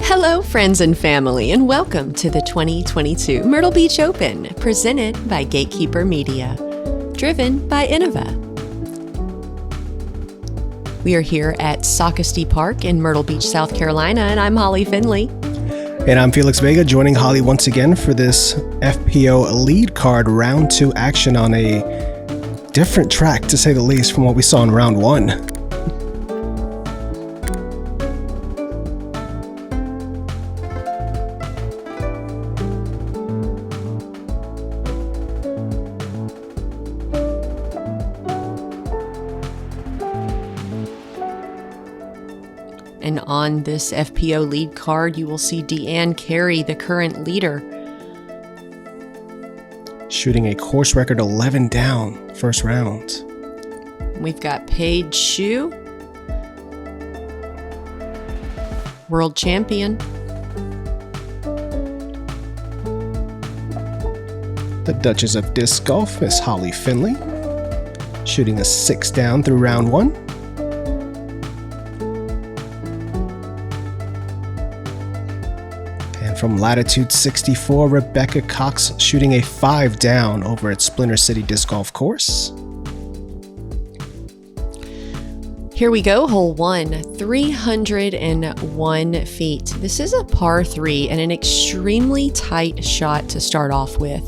Hello, friends and family, and welcome to the 2022 Myrtle Beach Open, presented by Gatekeeper Media, driven by Innova. We are here at Socastee Park in Myrtle Beach, South Carolina, and I'm Holly Finley. And I'm Felix Vega, joining Holly once again for this FPO lead card round 2 action on a different track, to say the least, from what we saw in round 1. And on this FPO lead card, you will see Carey, the current leader, shooting a course record 11 down first round. We've got Shue, world champion. The Duchess of Disc Golf, Miss Holly Finley, shooting a 6 down through round 1. From latitude 64, Rebecca Cox shooting a 5 down over at Splinter City Disc Golf Course. Here we go, hole 1, 301 feet. This is a par 3 and an extremely tight shot to start off with.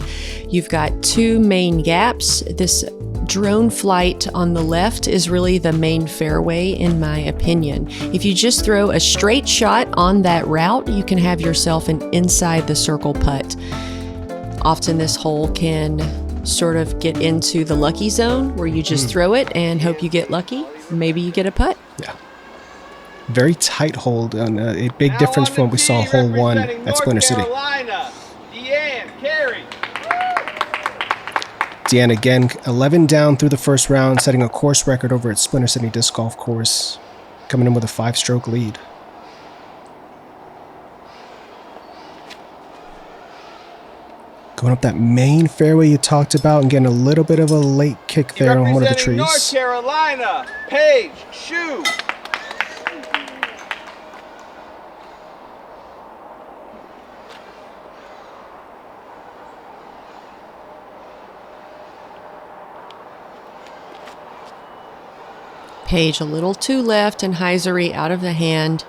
You've got 2 main gaps. This drone flight on the left is really the main fairway, in my opinion. If you just throw a straight shot on that route, you can have yourself an inside the circle putt. Often this hole can sort of get into the lucky zone where you just throw it and hope you get lucky. Maybe you get a putt. Yeah. Very tight hold, and a big difference from what we saw hole 1 at Splinter City. Carey. Deanne again, 11 down through the first round, setting a course record over at Splinter City Disc Golf Course, coming in with a 5-stroke lead. Going up that main fairway you talked about and getting a little bit of a late kick there on one of the trees. North Carolina, Shue. Page a little too left and Heisery out of the hand.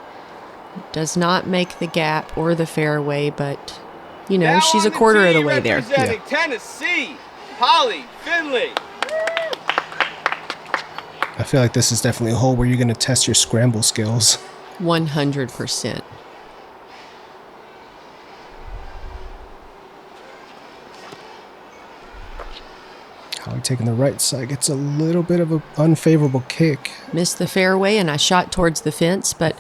Does not make the gap or the fairway, but, you know, Now she's a quarter of the way there. Representing Tennessee, Holly Finley. I feel like this is definitely a hole where you're going to test your scramble skills. 100%. Holly taking the right side, gets a little bit of an unfavorable kick. Missed the fairway and I shot towards the fence, but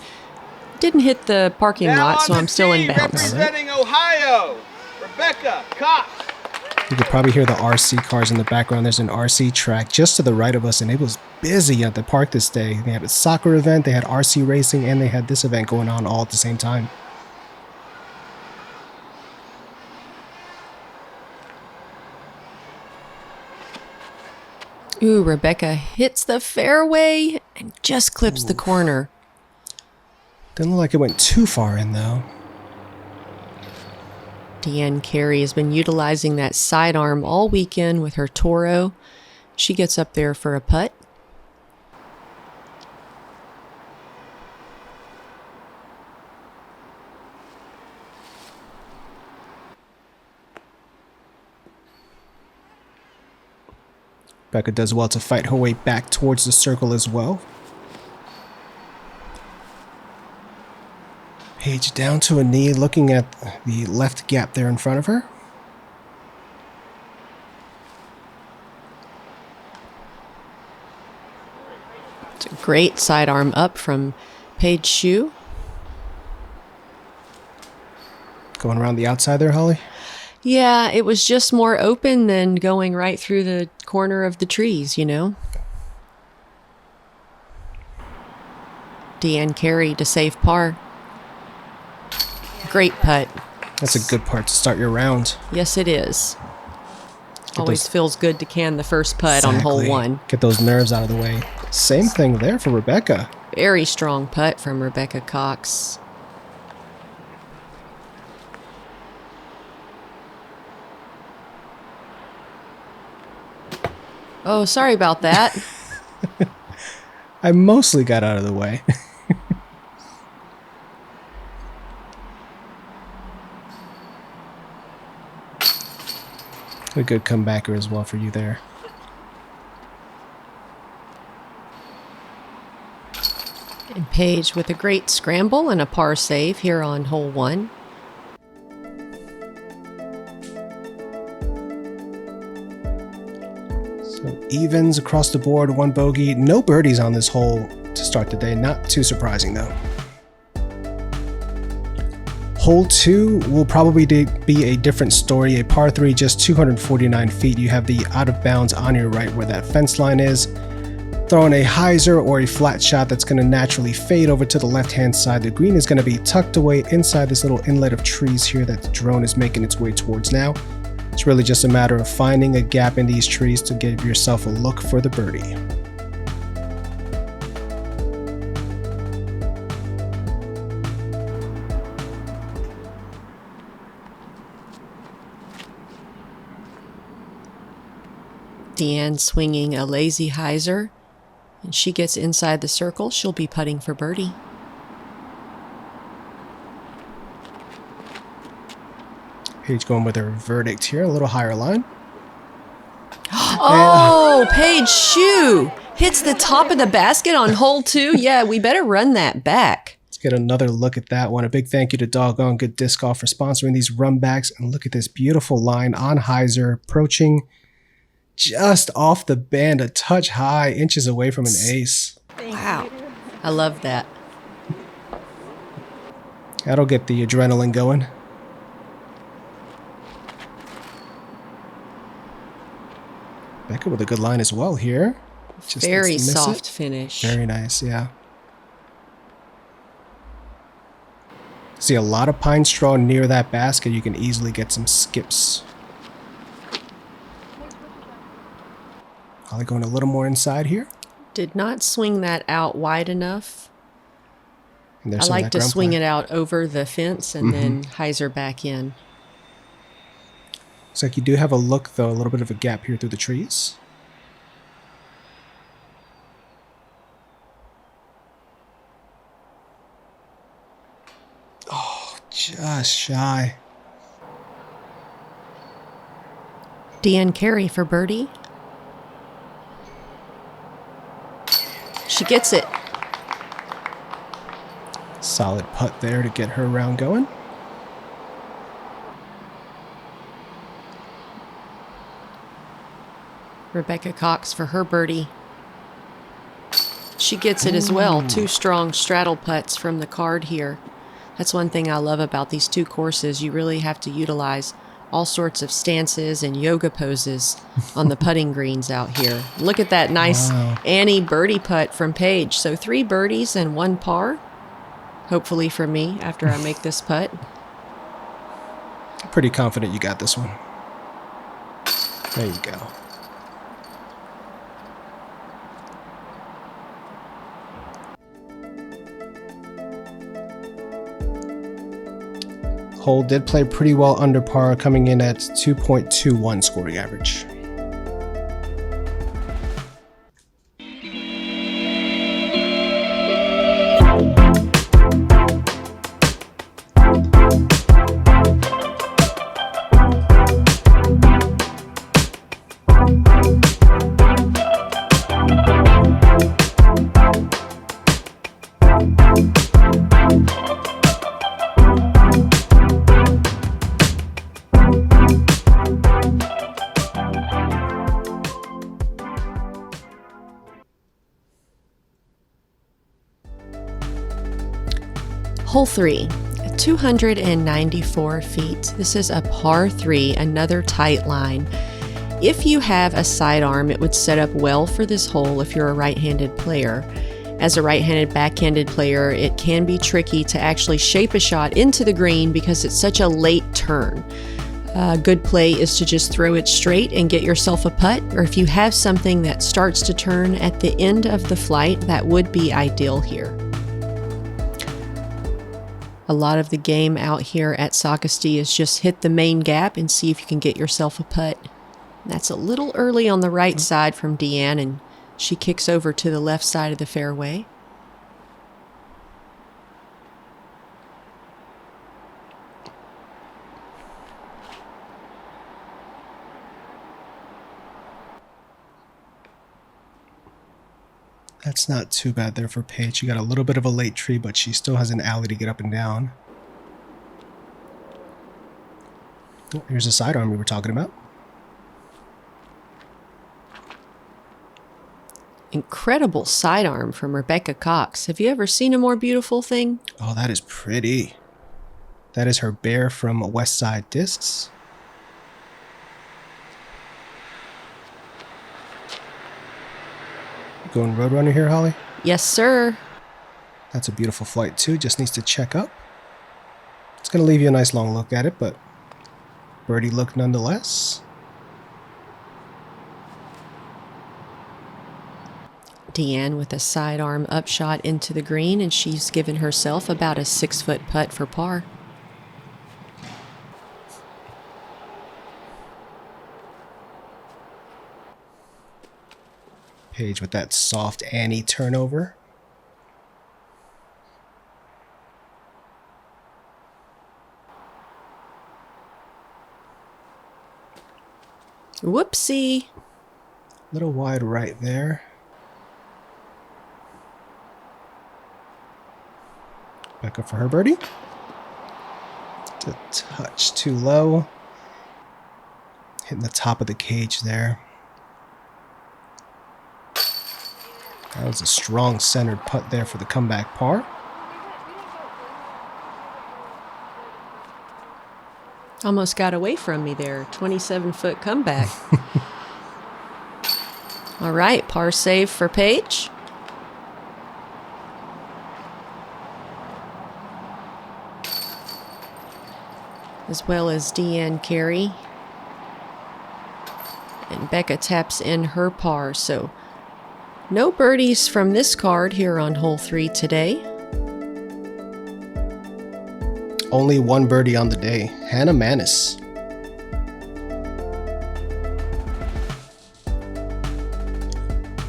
didn't hit the parking lot, so I'm still in bounds. Representing Ohio, Rebecca Cox. You could probably hear the RC cars in the background. There's an RC track just to the right of us, and it was busy at the park this day. They had a soccer event, they had RC racing, and they had this event going on all at the same time. Ooh, Rebecca hits the fairway and just clips the corner. Didn't look like it went too far in, though. Carey has been utilizing that sidearm all weekend with her Toro. She gets up there for a putt. Becca does well to fight her way back towards the circle as well. Paige down to a knee, looking at the left gap there in front of her. It's a great sidearm up from Shue. Going around the outside there, Holly? Yeah, it was just more open than going right through the corner of the trees, you know. Carey to save par. Great putt. That's a good part to start your round. Yes, it is. Always feels good to can the first putt on hole 1. Get those nerves out of the way. Same thing there for Rebecca. Very strong putt from Rebecca Cox. Oh, sorry about that. I mostly got out of the way. A good comebacker as well for you there. And Paige with a great scramble and a par save here on hole 1. So evens across the board, 1 bogey. No birdies on this hole to start the day. Not too surprising though. Hole 2 will probably be a different story. A par 3, just 249 feet. You have the out of bounds on your right where that fence line is. Throwing a hyzer or a flat shot that's going to naturally fade over to the left-hand side. The green is going to be tucked away inside this little inlet of trees here that the drone is making its way towards now. It's really just a matter of finding a gap in these trees to give yourself a look for the birdie. Deanne swinging a lazy hyzer, and she gets inside the circle. She'll be putting for birdie. Paige going with her verdict here, a little higher line. Oh, Paige Shue hits the top of the basket on hole 2. Yeah, we better run that back. Let's get another look at that one. A big thank you to Doggone Good Disc Golf for sponsoring these run backs. And look at this beautiful line on hyzer, approaching just off the band, a touch high, inches away from an ace. Wow. I love that. That'll get the adrenaline going. Becca with a good line as well here. Just Very needs to miss soft it. finish. Very nice, yeah. See a lot of pine straw near that basket. You can easily get some skips. Holly going a little more inside here. Did not swing that out wide enough. And I there's some of like that to ground swing play. it out over the fence and then hyzer back in. Looks like you do have a look, though, a little bit of a gap here through the trees. Oh, just shy. Deanne Carey for birdie. She gets it. Solid putt there to get her round going. Rebecca Cox for her birdie. She gets it as well. 2 strong straddle putts from the card here. That's one thing I love about these 2 courses. You really have to utilize all sorts of stances and yoga poses on the putting greens out here. Look at that nice Annie birdie putt from Paige. So 3 birdies and 1 par. Hopefully for me after I make this putt. Pretty confident you got this one. There you go. Hole did play pretty well under par, coming in at 2.21 scoring average. Hole 3, 294 feet. This is a par 3, another tight line. If you have a sidearm, it would set up well for this hole if you're a right-handed player. As a right-handed backhanded player, it can be tricky to actually shape a shot into the green because it's such a late turn. Good play is to just throw it straight and get yourself a putt, or if you have something that starts to turn at the end of the flight, that would be ideal here. A lot of the game out here at Socastee is just hit the main gap and see if you can get yourself a putt. That's a little early on the right side from Deanne, and she kicks over to the left side of the fairway. That's not too bad there for Paige. She got a little bit of a late tree, but she still has an alley to get up and down. Oh, here's the sidearm we were talking about. Incredible sidearm from Rebecca Cox. Have you ever seen a more beautiful thing? Oh, that is pretty. That is her bear from West Side Discs. Going Roadrunner here, Holly? Yes, sir. That's a beautiful flight too. Just needs to check up. It's going to leave you a nice long look at it, but birdie look nonetheless. Deanne with a sidearm upshot into the green, and she's given herself about a 6-foot putt for par. Paige with that soft Annie turnover. Whoopsie. Little wide right there. Back up for her birdie. A touch too low. Hitting the top of the cage there. That was a strong centered putt there for the comeback par. Almost got away from me there. 27-foot comeback. All right, par save for Paige. As well as Deanne Carey. And Becca taps in her par, so no birdies from this card here on hole 3 today. Only one birdie on the day. Hannah Manis.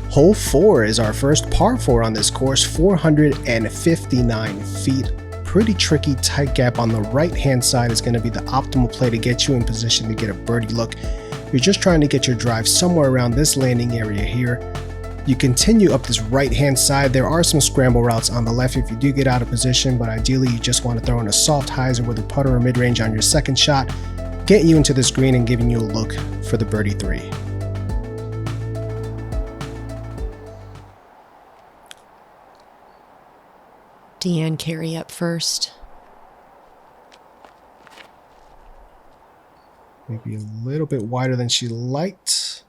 Hole 4 is our first par 4 on this course. 459 feet. Pretty tricky, tight gap on the right-hand side is going to be the optimal play to get you in position to get a birdie look. You're just trying to get your drive somewhere around this landing area here. You continue up this right-hand side. There are some scramble routes on the left if you do get out of position, but ideally you just want to throw in a soft hyzer with a putter or mid-range on your second shot, getting you into this green and giving you a look for the birdie 3. Deanne Carey up first. Maybe a little bit wider than she liked.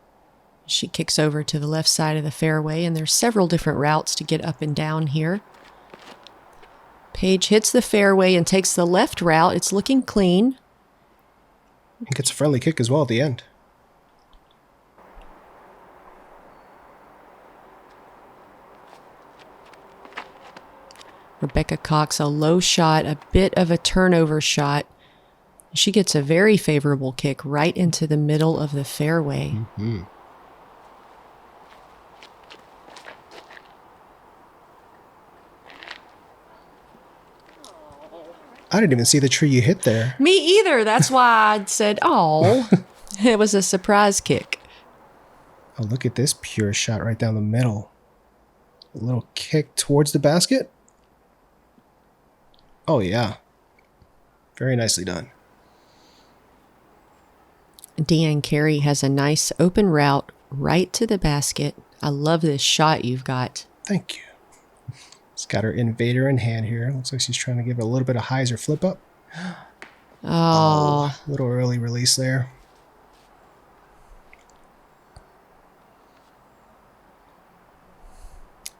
She kicks over to the left side of the fairway, and there's several different routes to get up and down here. Paige hits the fairway and takes the left route. It's looking clean. And gets a friendly kick as well at the end. Rebecca Cox, a low shot, a bit of a turnover shot. She gets a very favorable kick right into the middle of the fairway. Mm-hmm. I didn't even see the tree you hit there. Me either. That's why I said, oh. It was a surprise kick. Oh, look at this pure shot right down the middle. A little kick towards the basket. Oh, yeah. Very nicely done. Deanne Carey has a nice open route right to the basket. I love this shot you've got. Thank you. She's got her invader in hand here. Looks like she's trying to give it a little bit of hyzer flip up. Oh. A little early release there.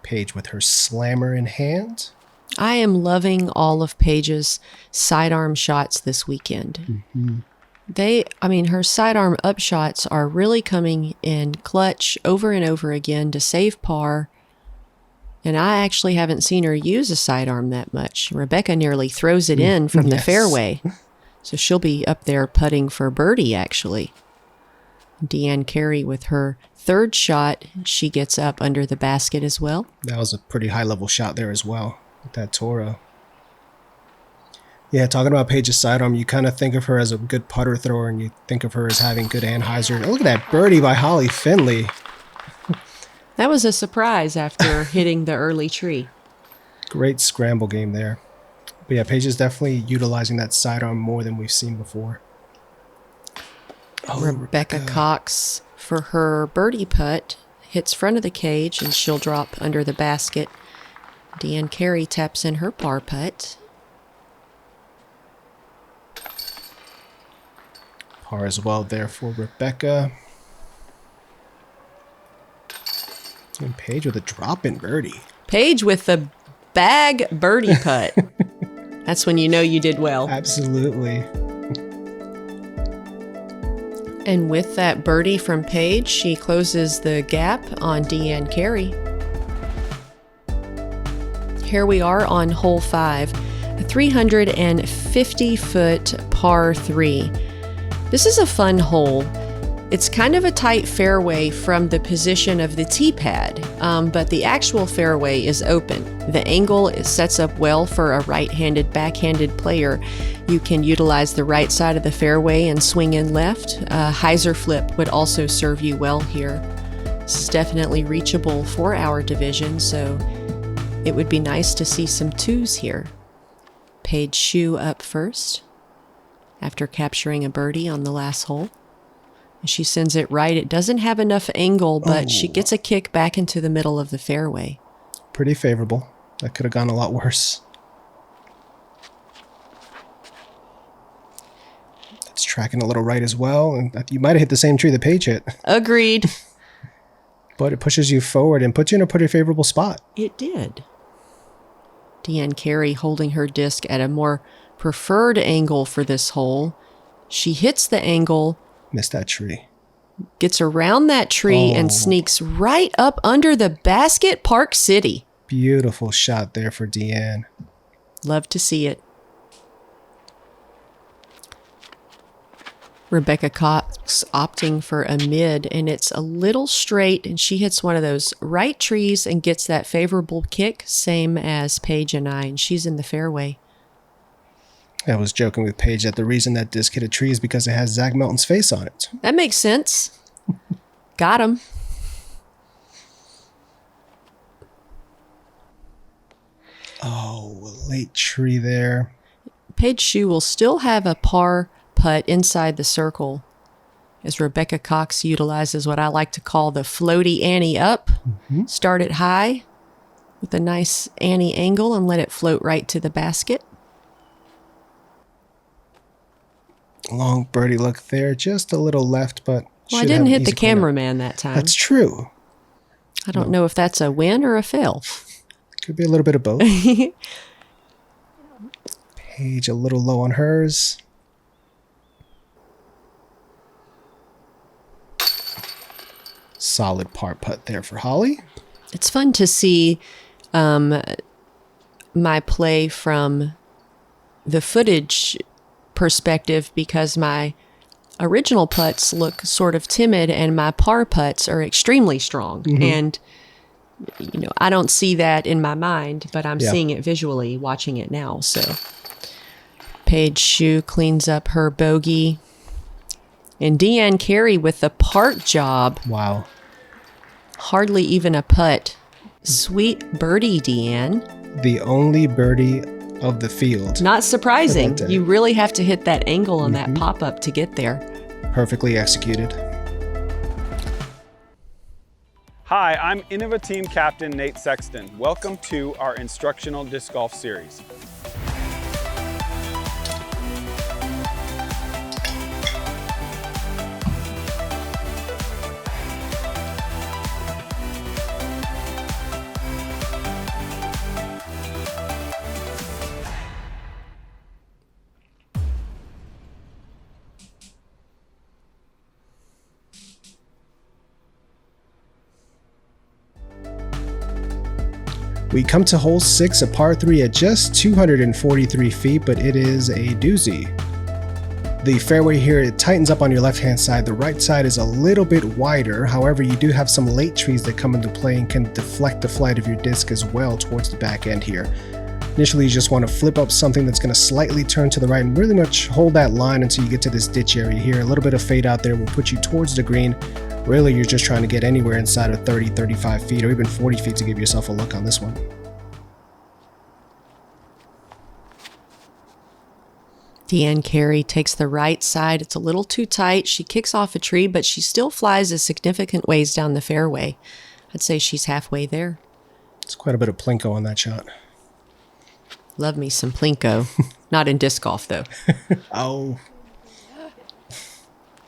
Paige with her slammer in hand. I am loving all of Paige's sidearm shots this weekend. Mm-hmm. Her sidearm upshots are really coming in clutch over and over again to save par. And I actually haven't seen her use a sidearm that much. Rebecca nearly throws it in from the fairway. So she'll be up there putting for birdie, actually. Deanne Carey with her third shot. She gets up under the basket as well. That was a pretty high-level shot there as well with that Toro. Yeah, talking about Paige's sidearm, you kind of think of her as a good putter thrower, and you think of her as having good anhyzer. Look at that birdie by Holly Finley. That was a surprise after hitting the early tree. Great scramble game there. But yeah, Paige is definitely utilizing that sidearm more than we've seen before. Rebecca Cox for her birdie putt hits front of the cage, and she'll drop under the basket. Deanne Carey taps in her par putt. Par as well there for Rebecca. And Paige with a drop-in birdie. Paige with the bag birdie putt. That's when you know you did well. Absolutely. And with that birdie from Paige, she closes the gap on Deanne Carey. Here we are on hole 5, a 350-foot par 3. This is a fun hole. It's kind of a tight fairway from the position of the tee pad, but the actual fairway is open. The angle sets up well for a right-handed, backhanded player. You can utilize the right side of the fairway and swing in left. Hyzer flip would also serve you well here. This is definitely reachable for our division, so it would be nice to see some twos here. Paige Shue up first after capturing a birdie on the last hole. She sends it right. It doesn't have enough angle, but she gets a kick back into the middle of the fairway. Pretty favorable. That could have gone a lot worse. It's tracking a little right as well. And you might have hit the same tree that Paige hit. Agreed. But it pushes you forward and puts you in a pretty favorable spot. It did. Deanne Carey holding her disc at a more preferred angle for this hole. She hits the angle. Missed that tree. Gets around that tree and sneaks right up under the basket. Park City. Beautiful shot there for Deanne. Love to see it. Rebecca Cox opting for a mid, and it's a little straight, and she hits one of those right trees and gets that favorable kick, same as Paige and I, and she's in the fairway. I was joking with Paige that the reason that disc hit a tree is because it has Zach Melton's face on it. That makes sense. Got him. Oh, a late tree there. Paige Shue will still have a par putt inside the circle as Rebecca Cox utilizes what I like to call the floaty Annie up. Start it high with a nice Annie angle and let it float right to the basket. Long birdie look there, just a little left, but well, I didn't hit the cameraman that time. That's true. I don't know if that's a win or a fail. Could be a little bit of both. Paige a little low on hers. Solid par putt there for Holly. It's fun to see my play from the footage perspective because my original putts look sort of timid and my par putts are extremely strong. And, you know, I don't see that in my mind, but I'm seeing it visually watching it now. So Paige Shue cleans up her bogey. And Deanne Carey with the part job. Wow. Hardly even a putt. Sweet birdie, Deanne. The only birdie of the field. Not surprising. You really have to hit that angle on that pop-up to get there. Perfectly executed. Hi, I'm Innova Team Captain Nate Sexton. Welcome to our instructional disc golf series. We come to hole 6, a par 3 at just 243 feet, but it is a doozy. The fairway here, it tightens up on your left-hand side. The right side is a little bit wider. However, you do have some late trees that come into play and can deflect the flight of your disc as well towards the back end here. Initially, you just want to flip up something that's going to slightly turn to the right and really much hold that line until you get to this ditch area here. A little bit of fade out there will put you towards the green. Really, you're just trying to get anywhere inside of 30, 35 feet or even 40 feet to give yourself a look on this one. Deanne Carey takes the right side. It's a little too tight. She kicks off a tree, but she still flies a significant ways down the fairway. I'd say she's halfway there. It's quite a bit of plinko on that shot. Love me some plinko. Not in disc golf, though. Oh.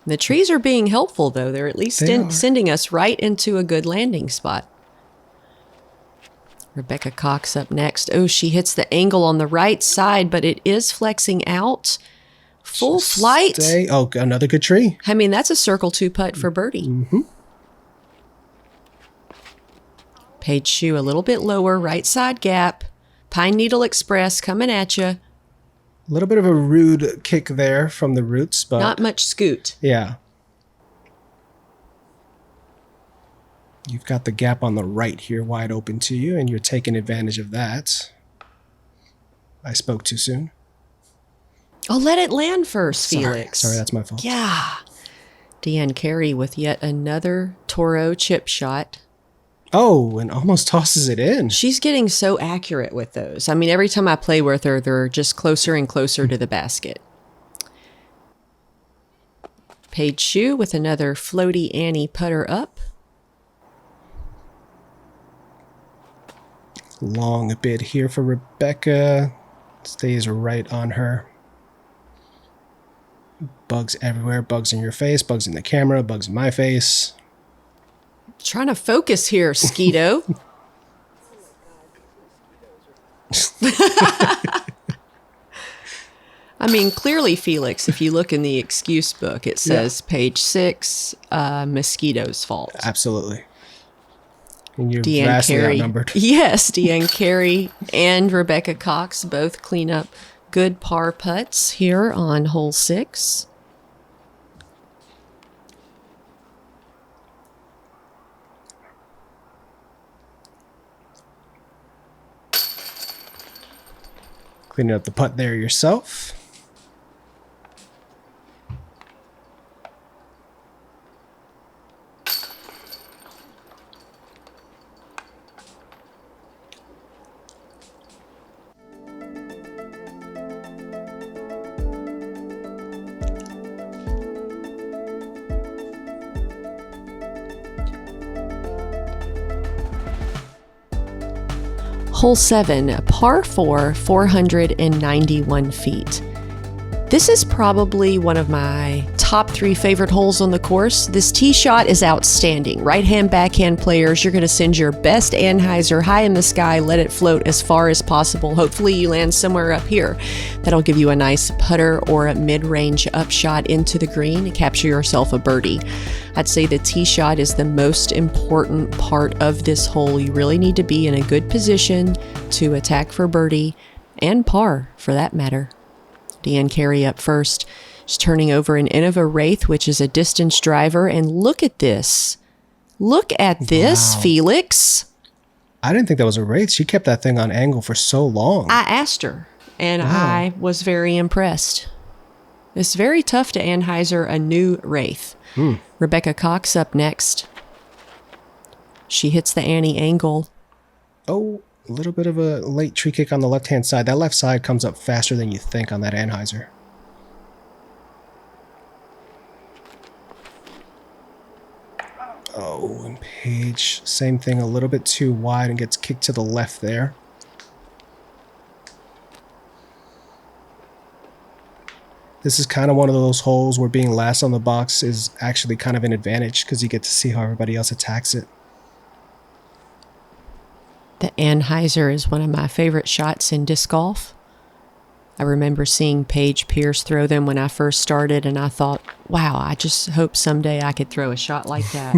The trees are being helpful, though. They're at least sending us right into a good landing spot. Rebecca Cox up next. Oh, she hits the angle on the right side, but it is flexing out. Full flight. Oh, another good tree. I mean, that's a circle 2 putt for birdie. Mm-hmm. Paige Shue a little bit lower, right side gap. Pine Needle Express coming at you. A little bit of a rude kick there from the roots, but not much scoot. Yeah. You've got the gap on the right here wide open to you, and you're taking advantage of that. I spoke too soon. Oh, let it land first, Felix. Sorry, that's my fault. Yeah. Deanne Carey with yet another Toro chip shot. Oh, and almost tosses it in. She's getting so accurate with those. I mean, every time I play with her, they're just closer and closer to the basket. Paige Shue with another floaty Annie putter up. Long a bit here for Rebecca. Stays right on her. Bugs everywhere. Bugs in your face. Bugs in the camera. Bugs in my face. Trying to focus here, Skeeto. I mean, clearly, Felix, if you look in the excuse book, it says page 6, mosquito's fault. Absolutely. And you're Deanne vastly Carey. outnumbered. Yes, Deanne Carey and Rebecca Cox both clean up good par putts here on hole 6. Cleaning up the putt there yourself. Hole 7, par 4, 491 feet. This is probably one of my top 3 favorite holes on the course. This tee shot is outstanding. Right-hand, backhand players, you're going to send your best Anheuser high in the sky, let it float as far as possible. Hopefully you land somewhere up here. That'll give you a nice putter or a mid-range upshot into the green and capture yourself a birdie. I'd say the tee shot is the most important part of this hole. You really need to be in a good position to attack for birdie and par for that matter. Deanne Carey up first. She's turning over an Innova Wraith, which is a distance driver. And look at this. Look at this, wow. Felix. I didn't think that was a Wraith. She kept that thing on angle for so long. I asked her, and wow. I was very impressed. It's very tough to Anheuser a new Wraith. Rebecca Cox up next. She hits the Annie angle. Oh, a little bit of a late tree kick on the left-hand side. That left side comes up faster than you think on that Anheuser. Oh, and Paige, same thing, a little bit too wide and gets kicked to the left there. This is kind of one of those holes where being last on the box is actually kind of an advantage because you get to see how everybody else attacks it. The Anheuser is one of my favorite shots in disc golf. I remember seeing Paige Pierce throw them when I first started, and I thought, wow, I just hope someday I could throw a shot like that.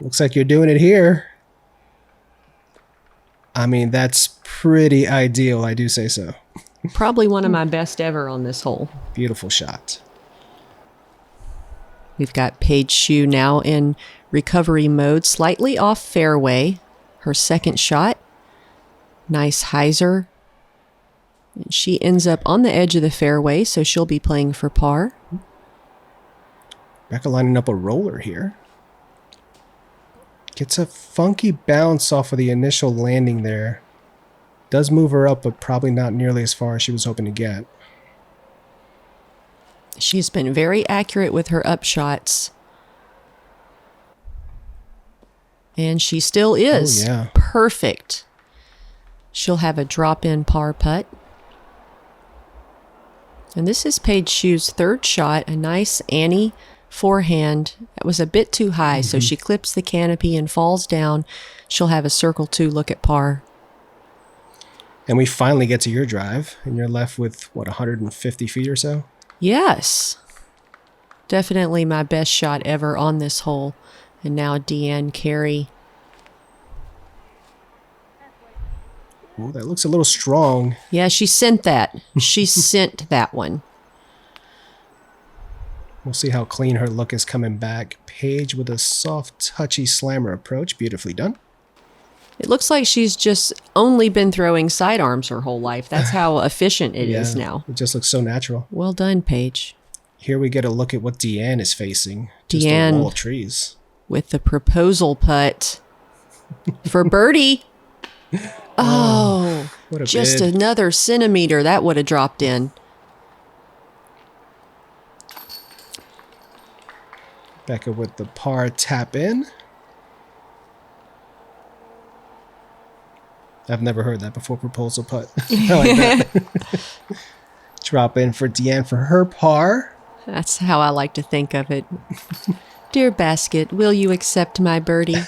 Looks like you're doing it here. I mean, that's pretty ideal, I do say so. Probably one of my best ever on this hole. Beautiful shot. We've got Paige Shue now in recovery mode, slightly off fairway. Her second shot. Nice hyzer. And she ends up on the edge of the fairway, so she'll be playing for par. Rebecca lining up a roller here. Gets a funky bounce off of the initial landing there. Does move her up, but probably not nearly as far as she was hoping to get. She's been very accurate with her upshots. And she still is. Oh, yeah. Perfect. She'll have a drop-in par putt. And this is Paige Shue's third shot, a nice Annie forehand. That was a bit too high, so she clips the canopy and falls down. She'll have a circle 2 look at par. And we finally get to your drive, and you're left with, what, 150 feet or so? Yes. Definitely my best shot ever on this hole. And now Deanne Carey. Ooh, that looks a little strong. Yeah, she sent that. She sent that one. We'll see how clean her look is coming back. Paige with a soft, touchy slammer approach. Beautifully done. It looks like she's just only been throwing sidearms her whole life. That's how efficient it is now. It just looks so natural. Well done, Paige. Here we get a look at what Deanne is facing. Just Deanne a wall of trees. with the proposal putt for birdie. Oh, what a just bid. another centimeter. That would have dropped in. Becca with the par tap in. I've never heard that before, proposal putt. I like that. Drop in for Deanne for her par. That's how I like to think of it. Dear basket, will you accept my birdie?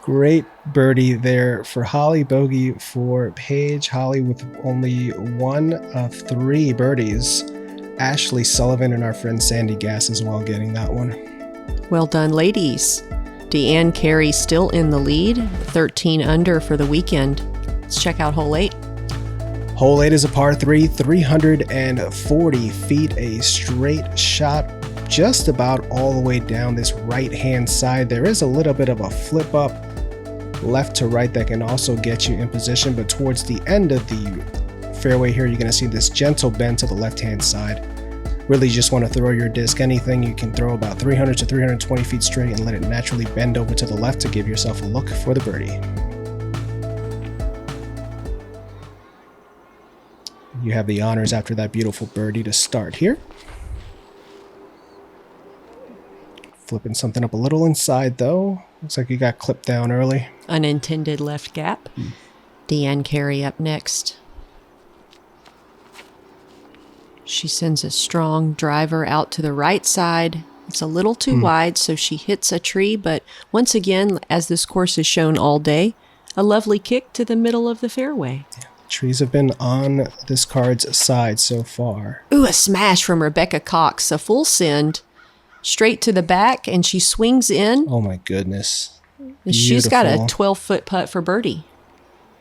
Great birdie there for Holly, bogey for Paige. Holly with only 1 of 3 birdies. Ashley Sullivan and our friend Sandy Gass as well getting that one. Well done, ladies. Deanne Carey still in the lead, 13 under for the weekend. Let's check out hole 8. Hole 8 is a par 3, 340 feet, a straight shot just about all the way down this right-hand side. There is a little bit of a flip up left to right that can also get you in position, but towards the end of the fairway here, you're going to see this gentle bend to the left-hand side. Really just want to throw your disc anything. You can throw about 300 to 320 feet straight and let it naturally bend over to the left to give yourself a look for the birdie. You have the honors after that beautiful birdie to start here. Flipping something up a little inside though. Looks like you got clipped down early. Unintended left gap. Deanne Carey up next. She sends a strong driver out to the right side. It's a little too wide, so she hits a tree. But once again, as this course has shown all day, a lovely kick to the middle of the fairway. Trees have been on this card's side so far. Ooh, a smash from Rebecca Cox. A full send straight to the back, and she swings in. Oh my goodness. And she's got a Beautiful. 12-foot putt for birdie.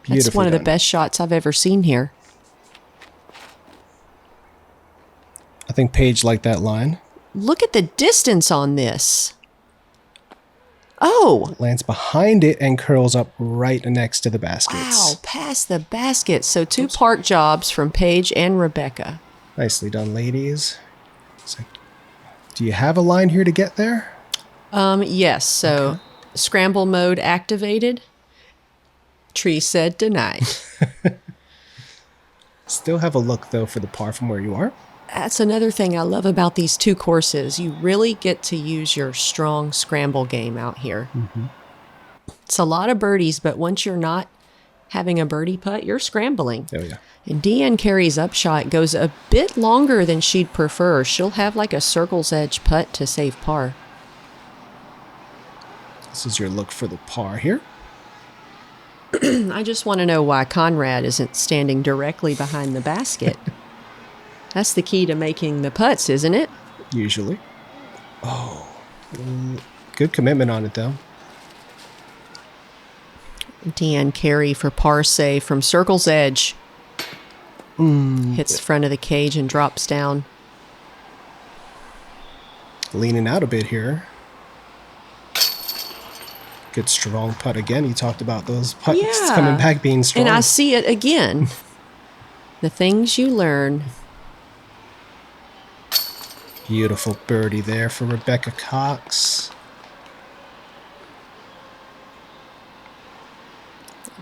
That's Beautifully one of the done. best shots I've ever seen here. I think Paige liked that line. Look at the distance on this. Oh, Lands behind it and curls up right next to the baskets. wow, past the basket. So 2 park jobs from Paige and Rebecca. Nicely done, ladies. So, do you have a line here to get there? Yes, so scramble mode activated. Tree said denied. Still have a look, though, for the par from where you are. That's another thing I love about these 2 courses. You really get to use your strong scramble game out here. It's a lot of birdies, but once you're not having a birdie putt, you're scrambling. Oh, yeah. And Deanne Carey's upshot goes a bit longer than she'd prefer. She'll have like a circle's edge putt to save par. This is your look for the par here. I just want to know why Conrad isn't standing directly behind the basket. That's the key to making the putts, isn't it? Usually. Oh, good commitment on it, though. Deanne Carey for par save from circle's edge. Hits the front of the cage and drops down. Leaning out a bit here. Good strong putt again. You talked about those putts coming back being strong. And I see it again. The things you learn. Beautiful birdie there for Rebecca Cox.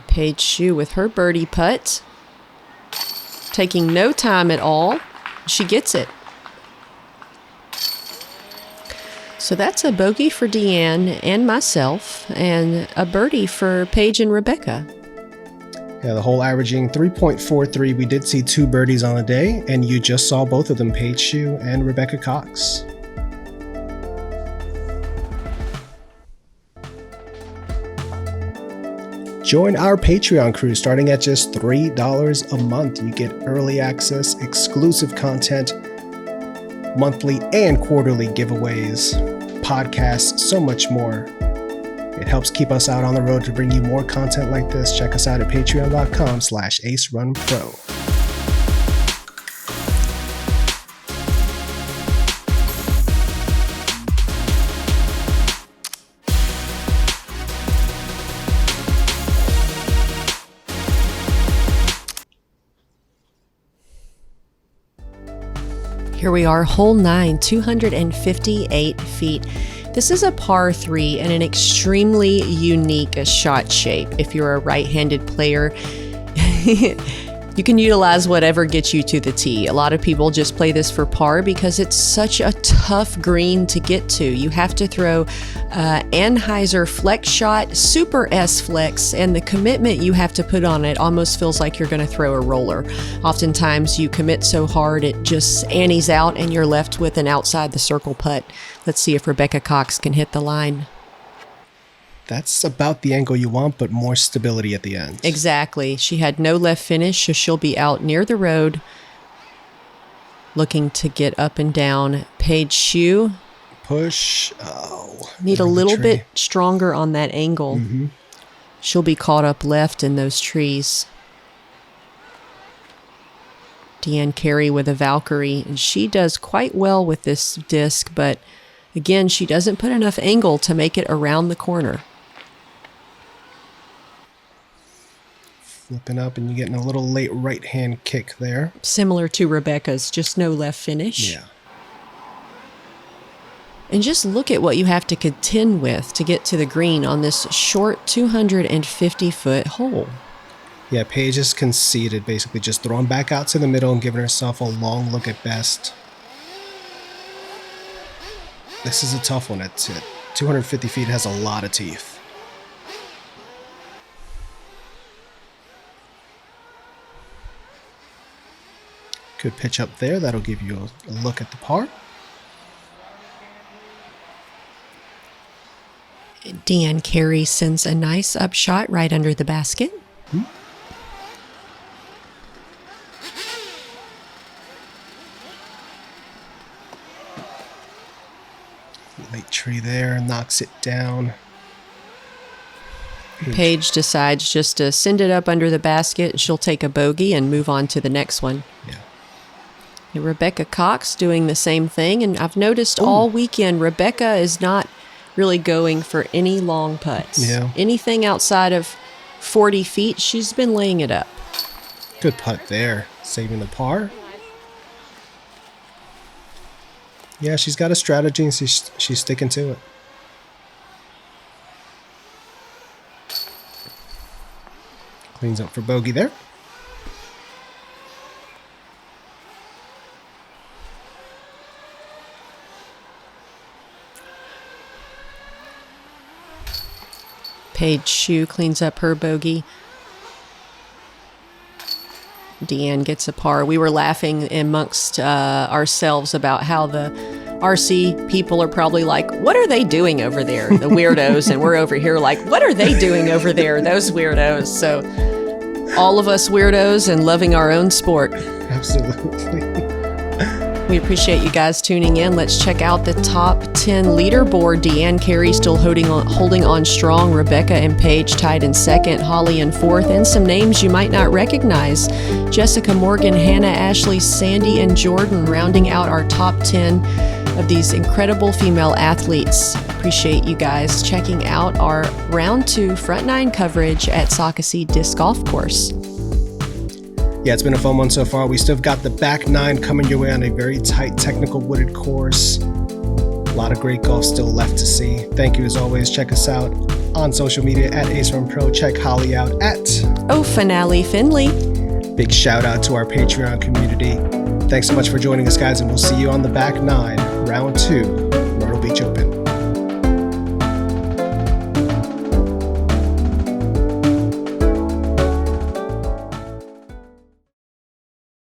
Paige Shue with her birdie putt. Taking no time at all. She gets it. So that's a bogey for Deanne and myself, and a birdie for Paige and Rebecca. Yeah, the hole averaging 3.43. We did see 2 birdies on the day, and you just saw both of them, Paige Shue and Rebecca Cox. Join our Patreon crew starting at just $3 a month. You get early access, exclusive content, monthly and quarterly giveaways, podcasts, so much more. It helps keep us out on the road to bring you more content like this. Check us out at patreon.com/AceRunPro. Here we are, hole 9, 258 feet. This is a par 3 and an extremely unique shot shape. If you're a right-handed player, you can utilize whatever gets you to the tee. A lot of people just play this for par because it's such a tough green to get to. You have to throw Anheuser flex shot, super S flex, and the commitment you have to put on it almost feels like you're going to throw a roller. Oftentimes you commit so hard it just annies out and you're left with an outside the circle putt. Let's see if Rebecca Cox can hit the line. That's about the angle you want, but more stability at the end. Exactly. She had no left finish, so she'll be out near the road looking to get up and down. Paige Shue. Push. Oh. Need a little bit stronger on that angle. Mm-hmm. She'll be caught up left in those trees. Deanne Carey with a Valkyrie, and she does quite well with this disc, but again, she doesn't put enough angle to make it around the corner. Flipping up, and you're getting a little late right-hand kick there. Similar to Rebecca's, just no left finish. Yeah. And just look at what you have to contend with to get to the green on this short 250-foot hole. Yeah, Paige is conceded, basically just throwing back out to the middle and giving herself a long look at best. This is a tough one. At 250 feet, it has a lot of teeth. Good pitch up there. That'll give you a look at the par. Deanne Carey sends a nice upshot right under the basket. Late tree there, knocks it down. Paige decides just to send it up under the basket. She'll take a bogey and move on to the next one. Yeah. And Rebecca Cox doing the same thing. And I've noticed all weekend, Rebecca is not really going for any long putts. Yeah. Anything outside of 40 feet, she's been laying it up. Good putt there, saving the par. Yeah, she's got a strategy and she's sticking to it. Cleans up for bogey there. Paige Shue cleans up her bogey. Deanne gets a par. We were laughing amongst ourselves about how the RC people are probably like, what are they doing over there? The weirdos. And we're over here like, what are they doing over there? Those weirdos. So all of us weirdos and loving our own sport. Absolutely. We appreciate you guys tuning in. Let's check out the top 10 leaderboard. Deanne Carey still holding on strong. Rebecca and Paige tied in second. Holly in fourth. And some names you might not recognize. Jessica, Morgan, Hannah, Ashley, Sandy, and Jordan rounding out our top 10 of these incredible female athletes. Appreciate you guys checking out our round 2 front 9 coverage at Socastee Disc Golf Course. Yeah, it's been a fun one so far. We still have got the back 9 coming your way on a very tight technical wooded course. A lot of great golf still left to see. Thank you as always. Check us out on social media at AceRunPro. Check Holly out at Finale Finley. Big shout out to our Patreon community. Thanks so much for joining us, guys, and we'll see you on the back 9, round 2.